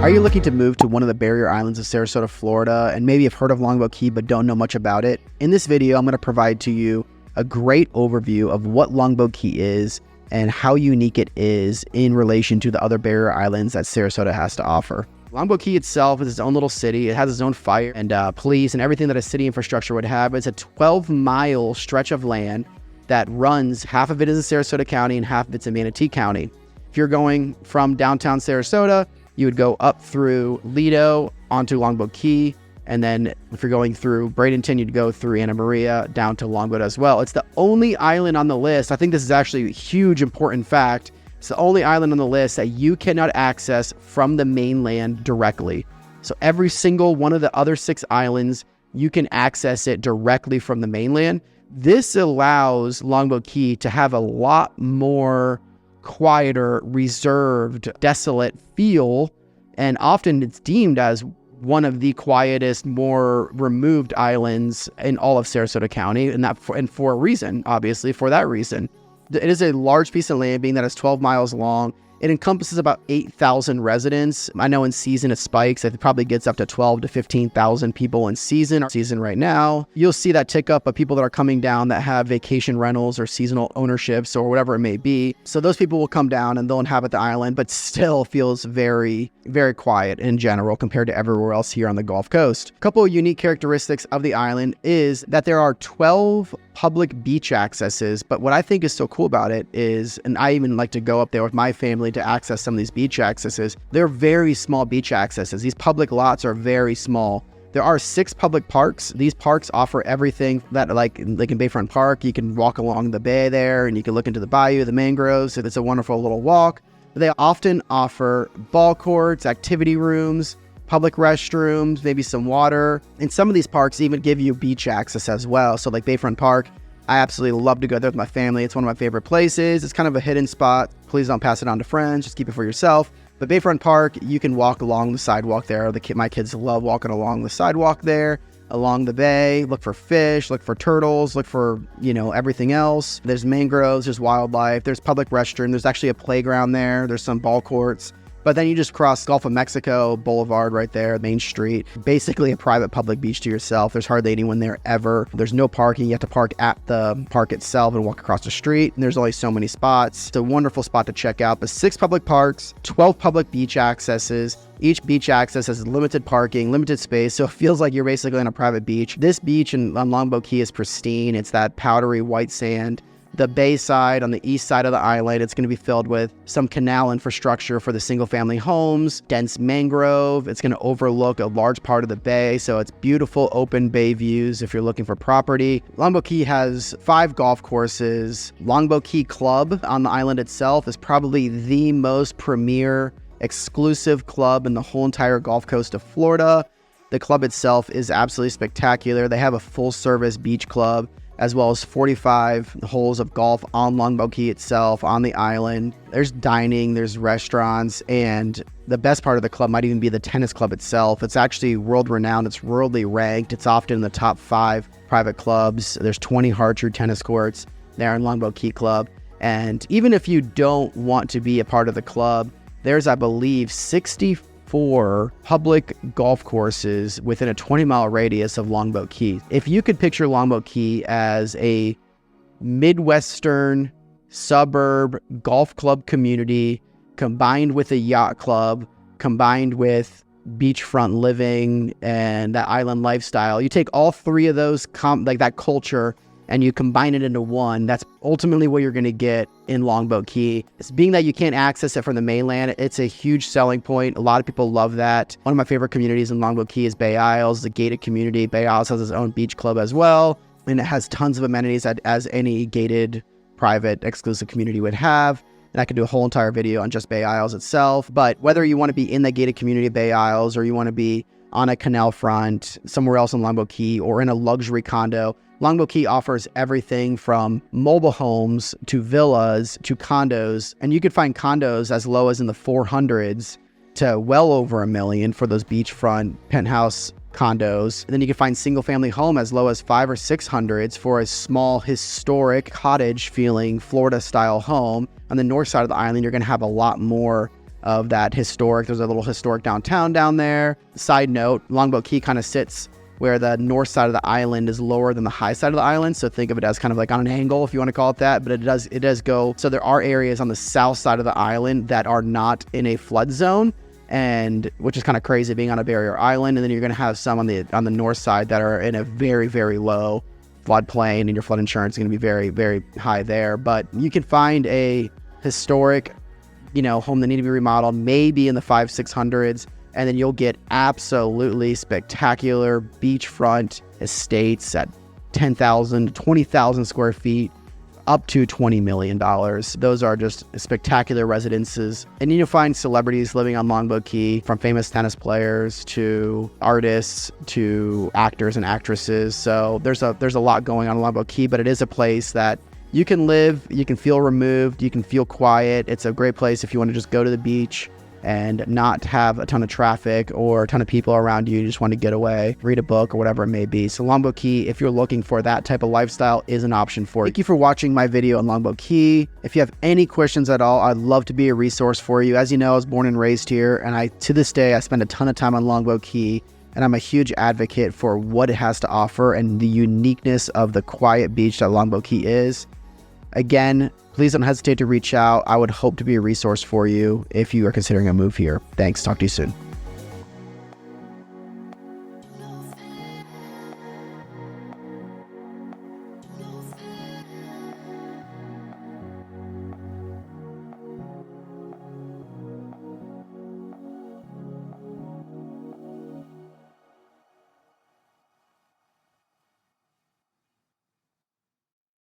Are you looking to move to one of the barrier islands of Sarasota, Florida, and maybe have heard of Longboat Key but don't know much about it? In this video, I'm going to provide to you a great overview of what Longboat Key is and how unique it is in relation to the other barrier islands that Sarasota has to offer. Longboat Key itself is its own little city. It has its own fire and police and everything that a city infrastructure would have. It's a 12-mile stretch of land that runs, half of it is in Sarasota County and half of it's in Manatee County. If you're going from downtown Sarasota, you would go up through Lido onto Longboat Key. And then if you're going through Bradenton, you'd go through Anna Maria down to Longboat as well. It's the only island on the list. I think this is actually a huge important fact. It's the only island on the list that you cannot access from the mainland directly. So every single one of the other 6 islands, you can access it directly from the mainland. This allows Longboat Key to have a lot more quieter, reserved, desolate feel, and often it's deemed as one of the quietest, more removed islands in all of Sarasota County, and for a reason, obviously, for that reason. It is a large piece of land, being that it's 12 miles long. It encompasses about 8,000 residents. I know in season it spikes. It probably gets up to 12 to 15,000 people in season. Season right now, you'll see that tick up of people that are coming down that have vacation rentals or seasonal ownerships or whatever it may be. So those people will come down and they'll inhabit the island, but still feels very, very quiet in general compared to everywhere else here on the Gulf Coast. A couple of unique characteristics of the island is that there are 12 public beach accesses, but what I think is so cool about it is, and I even like to go up there with my family to access some of these beach accesses, they're very small beach accesses. These public lots are very small. There are 6 public parks. These parks offer everything that, like in Bayfront Park, you can walk along the bay there and you can look into the bayou, the mangroves. It's a wonderful little walk. They often offer ball courts, activity rooms, public restrooms, maybe some water. And some of these parks even give you beach access as well. So like Bayfront Park, I absolutely love to go there with my family. It's one of my favorite places. It's kind of a hidden spot. Please don't pass it on to friends. Just keep it for yourself. But Bayfront Park, you can walk along the sidewalk there. My kids love walking along the sidewalk there, along the bay, look for fish, look for turtles, look for, everything else. There's mangroves, there's wildlife, there's public restroom. There's actually a playground there. There's some ball courts. But then you just cross Gulf of Mexico Boulevard right there, Main Street. Basically a private public beach to yourself. There's hardly anyone there ever. There's no parking. You have to park at the park itself and walk across the street. And there's only so many spots. It's a wonderful spot to check out. But 6 public parks, 12 public beach accesses. Each beach access has limited parking, limited space, so it feels like you're basically on a private beach. This beach on Longboat Key is pristine. It's that powdery white sand. The bay side, on the east side of the island, it's going to be filled with some canal infrastructure for the single-family homes, dense mangrove. It's going to overlook a large part of the bay, so it's beautiful open bay views if you're looking for property. Longboat Key has 5 golf courses. Longboat Key Club on the island itself is probably the most premier exclusive club in the whole entire Gulf Coast of Florida. The club itself is absolutely spectacular. They have a full-service beach club, as well as 45 holes of golf on Longboat Key itself, on the island. There's dining, there's restaurants, and the best part of the club might even be the tennis club itself. It's actually world-renowned. It's worldly ranked. It's often in the top 5 private clubs. There's 20 hard-true tennis courts there in Longboat Key Club. And even if you don't want to be a part of the club, there's, I believe, 64 public golf courses within a 20-mile radius of Longboat Key. If you could picture Longboat Key as a Midwestern suburb golf club community combined with a yacht club, combined with beachfront living and that island lifestyle, you take all 3 of those, like that culture, and you combine it into one, that's ultimately what you're going to get in Longboat Key. It's being that you can't access it from the mainland, it's a huge selling point. A lot of people love that. One of my favorite communities in Longboat Key is Bay Isles, the gated community. Bay Isles has its own beach club as well, and it has tons of amenities as any gated, private, exclusive community would have. And I could do a whole entire video on just Bay Isles itself. But whether you want to be in the gated community of Bay Isles, or you want to be on a canal front, somewhere else in Longboat Key, or in a luxury condo, Longboat Key offers everything from mobile homes to villas to condos. And you could find condos as low as in the 400s to well over $1 million for those beachfront penthouse condos. And then you can find single family home as low as 500s or 600s for a small historic cottage feeling Florida style home. On the north side of the island, you're going to have a lot more of that historic. There's a little historic downtown down there. Side note, Longboat Key kind of sits where the north side of the island is lower than the high side of the island. So think of it as kind of like on an angle, if you want to call it that, but it does go. So there are areas on the south side of the island that are not in a flood zone, and which is kind of crazy being on a barrier island. And then you're going to have some on the north side that are in a very, very low floodplain, and your flood insurance is going to be very, very high there. But you can find a historic, home that need to be remodeled, maybe in the 500s-600s, and then you'll get absolutely spectacular beachfront estates at 10,000 to 20,000 square feet, up to $20 million. Those are just spectacular residences. And you'll find celebrities living on Longboat Key, from famous tennis players to artists to actors and actresses. So there's a lot going on in Longboat Key, but it is a place that you can live, you can feel removed, you can feel quiet. It's a great place if you want to just go to the beach and not have a ton of traffic or a ton of people around you. You just want to get away, read a book, or whatever it may be. So Longboat Key, if you're looking for that type of lifestyle, is an option for you. Thank you for watching my video on Longboat Key. If you have any questions at all, I'd love to be a resource for you. As you know, I was born and raised here, and to this day, I spend a ton of time on Longboat Key, and I'm a huge advocate for what it has to offer and the uniqueness of the quiet beach that Longboat Key is. Again, please don't hesitate to reach out. I would hope to be a resource for you if you are considering a move here. Thanks. Talk to you soon.